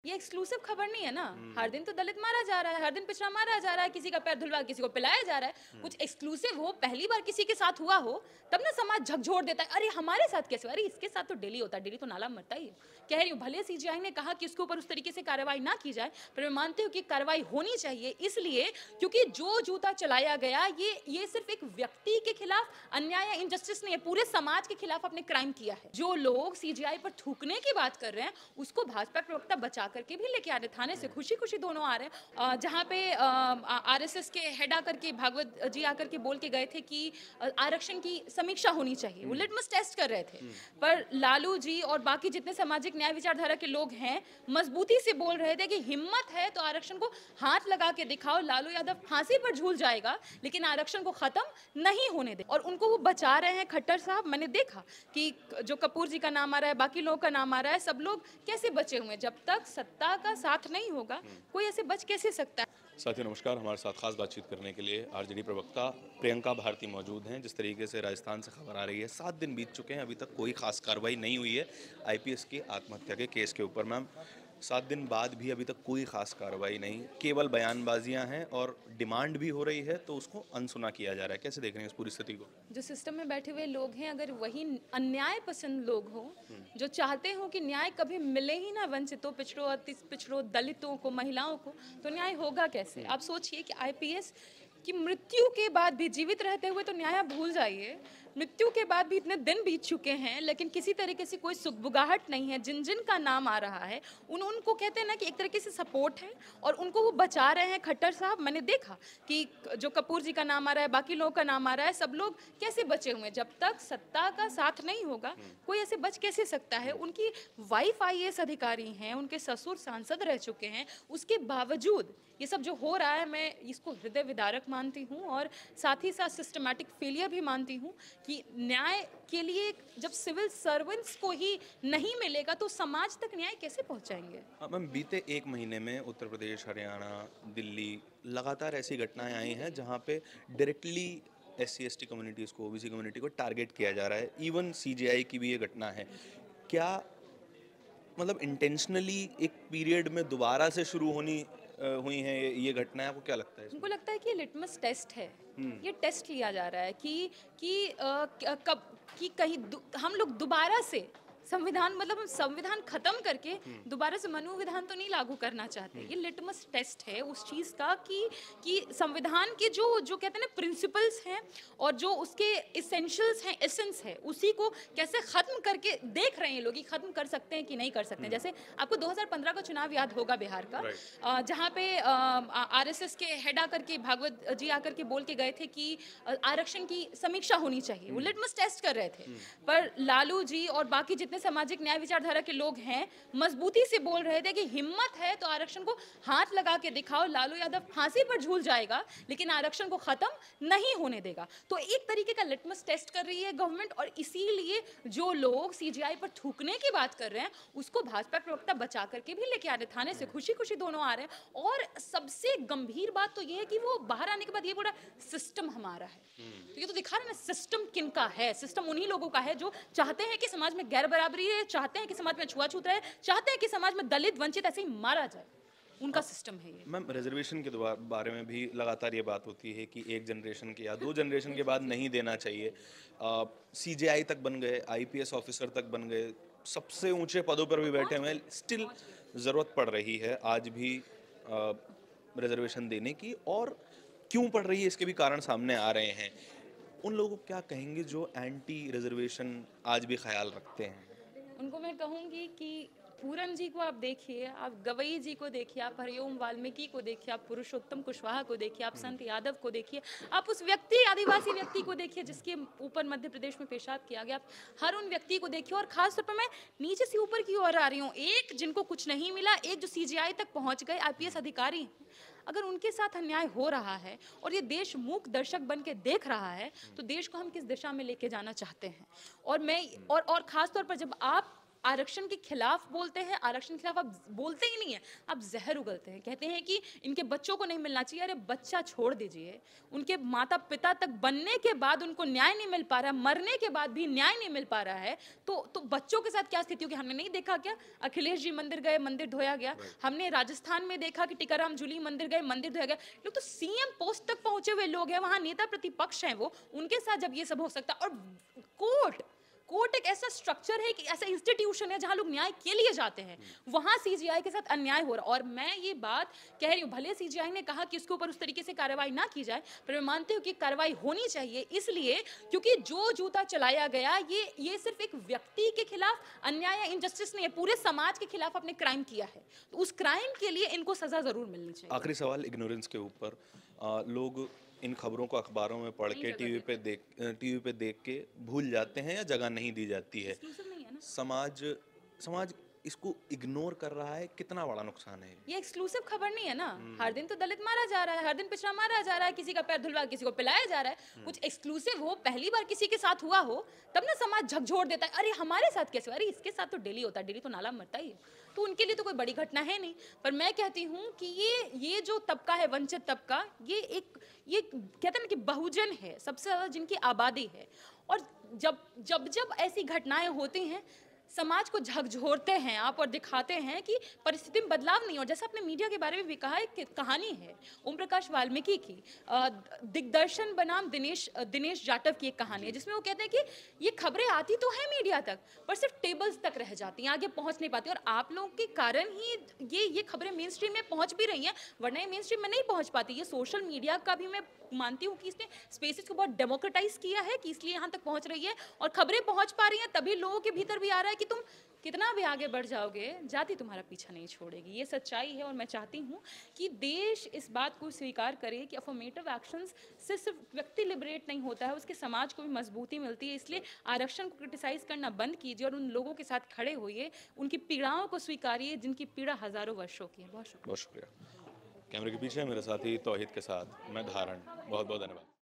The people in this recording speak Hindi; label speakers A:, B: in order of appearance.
A: ये एक्सक्लूसिव खबर नहीं है ना। हर दिन तो दलित मारा जा रहा है, हर दिन पिछड़ा मारा जा रहा है, किसी का पैर धुलवा किसी को पिलाया जा रहा है। कुछ एक्सक्लूसिव हो, पहली बार किसी के साथ हुआ हो, तब ना समाज झकझोर देता है, अरे हमारे साथ कैसे हुआ? अरे इसके साथ तो डेली होता है, डेली तो नाला मरता ही है। कह रही हूँ, भले सीजीआई ने कहा कि उसके ऊपर उस तरीके से कार्रवाई ना की जाए, पर मैं मानती हूँ कि कार्रवाई होनी चाहिए, इसलिए क्योंकि जो जूता चलाया गया ये सिर्फ एक व्यक्ति के खिलाफ अन्याय या इनजस्टिस नहीं है, पूरे समाज के खिलाफ अपने क्राइम किया है। जो लोग सीजीआई पर थूकने की बात कर रहे हैं, उसको भाजपा प्रवक्ता बचा करके भी लेके आ रहे, थाने से खुशी खुशी दोनों आ रहे हैं। जहाँ पे आरएसएस के हेड आकर के भागवत जी आकर के बोल के गए थे कि आरक्षण की समीक्षा होनी चाहिए, वो लिटमस टेस्ट कर रहे थे। पर लालू जी और बाकी जितने सामाजिक न्याय विचारधारा के लोग हैं, मजबूती से बोल रहे थे कि हिम्मत है तो आरक्षण को हाथ लगा के दिखाओ, लालू यादव फांसी पर झूल जाएगा लेकिन आरक्षण को खत्म नहीं होने दे। और उनको वो बचा रहे हैं खट्टर साहब। मैंने देखा कि जो कपूर जी का नाम आ रहा है, बाकी लोगों का नाम आ रहा है, सब लोग कैसे बचे हुए हैं। जब तक सत्ता का साथ नहीं होगा, कोई ऐसे बच कैसे सकता है।
B: साथियों नमस्कार, हमारे साथ खास बातचीत करने के लिए आरजेडी प्रवक्ता प्रियंका भारती मौजूद हैं। जिस तरीके से राजस्थान से खबर आ रही है, 7 दिन बीत चुके हैं, अभी तक कोई खास कार्रवाई नहीं हुई है आईपीएस की आत्महत्या के केस के ऊपर। मैम, 7 दिन बाद भी अभी तक कोई खास कार्रवाई नहीं, केवल बयानबाजियां हैं और डिमांड भी हो रही है तो उसको अनसुना किया जा रहा है। कैसे देख रहे हैं इस पूरी स्थिति को?
A: जो सिस्टम में बैठे हुए लोग हैं, अगर वही अन्याय पसंद लोग हों, जो चाहते हो कि न्याय कभी मिले ही ना वंचितों, पिछड़ों, अति पिछड़ों, दलितों को, महिलाओं को, तो न्याय होगा कैसे? आप सोचिए कि आईपीएस की मृत्यु के बाद भी, जीवित रहते हुए तो न्याय भूल जाइए, मृत्यु के बाद भी इतने दिन बीत चुके हैं लेकिन किसी तरीके से कोई सुगबुगाहट नहीं है। जिन जिन का नाम आ रहा है उनको कहते हैं ना कि एक तरीके से सपोर्ट है और उनको वो बचा रहे हैं खट्टर साहब। मैंने देखा कि जो कपूर जी का नाम आ रहा है, बाकी लोगों का नाम आ रहा है, सब लोग कैसे बचे हुए हैं। जब तक सत्ता का साथ नहीं होगा, कोई ऐसे बच कैसे सकता है। उनकी वाइफ आईएएस अधिकारी हैं, उनके ससुर सांसद रह चुके हैं, उसके बावजूद ये सब जो हो रहा है, मैं इसको हृदय विदारक मानती हूँ और साथ ही साथ सिस्टमैटिक फेलियर भी मानती हूँ कि न्याय के लिए जब सिविल सर्वेंट्स को ही नहीं मिलेगा तो समाज तक न्याय कैसे पहुंचाएंगे।
B: मैम, बीते 1 महीने में उत्तर प्रदेश, हरियाणा, दिल्ली लगातार ऐसी घटनाएं आई हैं जहां पे डायरेक्टली SC ST कम्युनिटीज़ को, ओबीसी कम्युनिटी को टारगेट किया जा रहा है। इवन सीजीआई की भी ये घटना है। क्या मतलब इंटेंशनली एक पीरियड में दोबारा से शुरू हुई हैं ये घटनाएं? आपको क्या लगता है
A: उनको
B: इसमें?
A: लगता है कि ये लिटमस टेस्ट है। ये टेस्ट लिया जा रहा है कब कि कहीं हम लोग दोबारा से संविधान, मतलब हम संविधान खत्म करके दोबारा से मनु विधान तो नहीं लागू करना चाहते। ये लिटमस टेस्ट है उस चीज का कि संविधान के जो जो कहते हैं ना प्रिंसिपल्स हैं और जो उसके इसेंशियल्स हैं, एसेंस है, उसी को कैसे खत्म करके देख रहे हैं लोग कि खत्म कर सकते हैं कि नहीं कर सकते हैं। जैसे आपको 2015 का चुनाव याद होगा बिहार का, जहाँ पे आरएसएस के हेड आकर के भागवत जी आकर के बोल के गए थे कि आरक्षण की समीक्षा होनी चाहिए, वो लिटमस टेस्ट कर रहे थे। पर लालू जी और बाकी जितने सामाजिक न्याय विचारधारा के लोग हैं, मजबूती से बोल रहे थे कि हिम्मत है तो आरक्षण को हाथ लगा के दिखाओ, लालू यादव फांसी पर झूल जाएगा लेकिन आरक्षण को खत्म नहीं होने देगा। तो एक तरीके का लिटमस टेस्ट कर रही है गवर्नमेंट और इसीलिए जो लोग सीजीआई पर थूकने की बात कर रहे हैं, उसको भाजपा प्रवक्ता बचा करके भी लेके आ रहे, थाने से खुशी खुशी दोनों आ रहे हैं। और सबसे गंभीर बात तो ये है कि वो बाहर आने के बाद ये पूरा सिस्टम हमारा है। तो ये तो दिखा रहे हैं ना सिस्टम किनका है। सिस्टम उन्हीं लोगों का है जो चाहते हैं कि समाज में गैर बराबरी है, चाहते हैं कि समाज में छुआछूत रहे, चाहते हैं कि समाज में दलित वंचित ऐसे ही मारा जाए। उनका सिस्टम है ये।
B: मैम, रिजर्वेशन के बारे में भी लगातार ये बात होती है कि 1 जनरेशन के या 2 जनरेशन के बाद नहीं देना चाहिए। सीजीआई तक बन गए, आईपीएस ऑफिसर तक बन गए, सबसे ऊंचे पदों पर भी बैठे हुए हैं, स्टिल ज़रूरत पड़ रही है आज भी रिजर्वेशन देने की। और क्यों पड़ रही है इसके भी कारण सामने आ रहे हैं। उन लोगों को क्या कहेंगे जो एंटी रिजर्वेशन आज भी ख्याल रखते हैं?
A: उनको मैं कहूँगी कि पूरन जी को आप देखिए, आप गवई जी को देखिए, आप हरिओम वाल्मीकि को देखिए, आप पुरुषोत्तम कुशवाहा को देखिए, आप संत यादव को देखिए, आप उस व्यक्ति, आदिवासी व्यक्ति को देखिए जिसके ऊपर मध्य प्रदेश में पेशाब किया गया। आप हर उन व्यक्ति को देखिए। और खास तौर पर मैं नीचे से ऊपर की ओर आ रही हूँ, एक जिनको कुछ नहीं मिला, एक जो सीजीआई तक पहुँच गए आईपीएस अधिकारी, अगर उनके साथ अन्याय हो रहा है और ये देश मूक दर्शक बन के देख रहा है, तो देश को हम किस दिशा में लेके जाना चाहते हैं। और मैं और खास तौर पर जब आप आरक्षण के खिलाफ बोलते हैं, आरक्षण के खिलाफ आप बोलते ही नहीं है, आप जहर उगलते हैं। कहते हैं कि इनके बच्चों को नहीं मिलना चाहिए। अरे बच्चा छोड़ दीजिए, उनके माता पिता तक बनने के बाद उनको न्याय नहीं मिल पा रहा, मरने के बाद भी न्याय नहीं मिल पा रहा है, तो बच्चों के साथ क्या स्थिति होगी? हमने नहीं देखा क्या? अखिलेश जी मंदिर गए, मंदिर धोया गया। हमने राजस्थान में देखा कि टीकाराम जूली मंदिर गए, मंदिर धोया गया। लोग तो सीएम पोस्ट तक पहुंचे हुए लोग हैं, वहां नेता प्रतिपक्ष हैं वो, उनके साथ जब ये सब हो सकता है। और कोर्ट एक ऐसा स्ट्रक्चर है कि ऐसा इंस्टीट्यूशन है जहां लोग न्याय के लिए जाते हैं, वहां सीजीआई के साथ अन्याय हो रहा। और मैं ये बात कह रही हूँ, भले सीजीआई ने कहा कि उसके ऊपर उस तरीके से कार्रवाई ना की जाए, पर मैं मानती हूँ कि कार्रवाई होनी चाहिए, इसलिए क्योंकि जो जूता चलाया गया ये सिर्फ एक व्यक्ति के खिलाफ अन्याय या इनजस्टिस नहीं है, पूरे समाज के खिलाफ आपने क्राइम किया है, तो उस क्राइम के लिए इनको सजा जरूर मिलनी चाहिए।
B: आखिरी सवाल इग्नोरेंस के ऊपर। लोग इन खबरों को अखबारों में पढ़ के टीवी पे देख के भूल जाते हैं या जगह नहीं दी जाती है।
A: Exclusive नहीं है ना?
B: समाज इसको इग्नोर कर रहा है, कितना बड़ा नुकसान है
A: ये एक्सक्लूसिव खबर नहीं है ना। हर दिन तो दलित मारा जा रहा है, हर दिन पिछड़ा मारा जा रहा है, किसी का पैर धुलवा किसी को पिलाया जा रहा है। कुछ एक्सक्लूसिव हो, पहली बार किसी के साथ हुआ हो, तब ना समाज झकझोर देता है, अरे हमारे साथ कैसे हुआ? अरे इसके साथ तो डेली होता है, डेली तो नाला मरता ही है, तो उनके लिए तो कोई बड़ी घटना है नहीं। पर मैं कहती हूँ कि ये जो तबका है, वंचित तबका, ये कहते हैं ना कि बहुजन है, सबसे ज्यादा जिनकी आबादी है। और जब ऐसी घटनाएं होती हैं, समाज को झकझोरते हैं आप और दिखाते हैं कि परिस्थिति में बदलाव नहीं हो। जैसे आपने मीडिया के बारे में भी कहा है कि कहानी है ओम प्रकाश वाल्मीकि की, दिग्दर्शन बनाम दिनेश जाटव की एक कहानी है, जिसमें वो कहते हैं कि ये खबरें आती तो है मीडिया तक, पर सिर्फ टेबल्स तक रह जाती हैं, आगे पहुंच नहीं पाती। और आप लोगों के कारण ही ये खबरें मेन स्ट्रीम में पहुंच भी रही हैं, वरना ये मेन स्ट्रीम में नहीं पहुंच पाती। ये सोशल मीडिया का भी मैं मानती हूँ कि इसने स्पेसेस को बहुत डेमोक्रेटाइज किया है, कि इसलिए यहाँ तक पहुँच रही है और खबरें पहुँच पा रही हैं, तभी लोगों के भीतर भी आ रहा है कि तुम कितना भी आगे बढ़ जाओगे, जाति तुम्हारा पीछा नहीं छोड़ेगी। ये सच्चाई है। और मैं चाहती हूँ कि देश इस बात को स्वीकार करे कि अफर्मेटिव एक्शंस से सिर्फ व्यक्ति लिबरेट नहीं होता है, उसके समाज को भी मजबूती मिलती है। इसलिए आरक्षण को क्रिटिसाइज करना बंद कीजिए और उन लोगों के साथ खड़े होइए, उनकी पीड़ाओं को स्वीकारिए जिनकी पीड़ा हजारों वर्षों की है। बहुत शुक्रिया।
B: बहुत शुक्रिया। कैमरे के पीछे मेरे साथी तौहीद के साथ मैं धारण, बहुत बहुत धन्यवाद।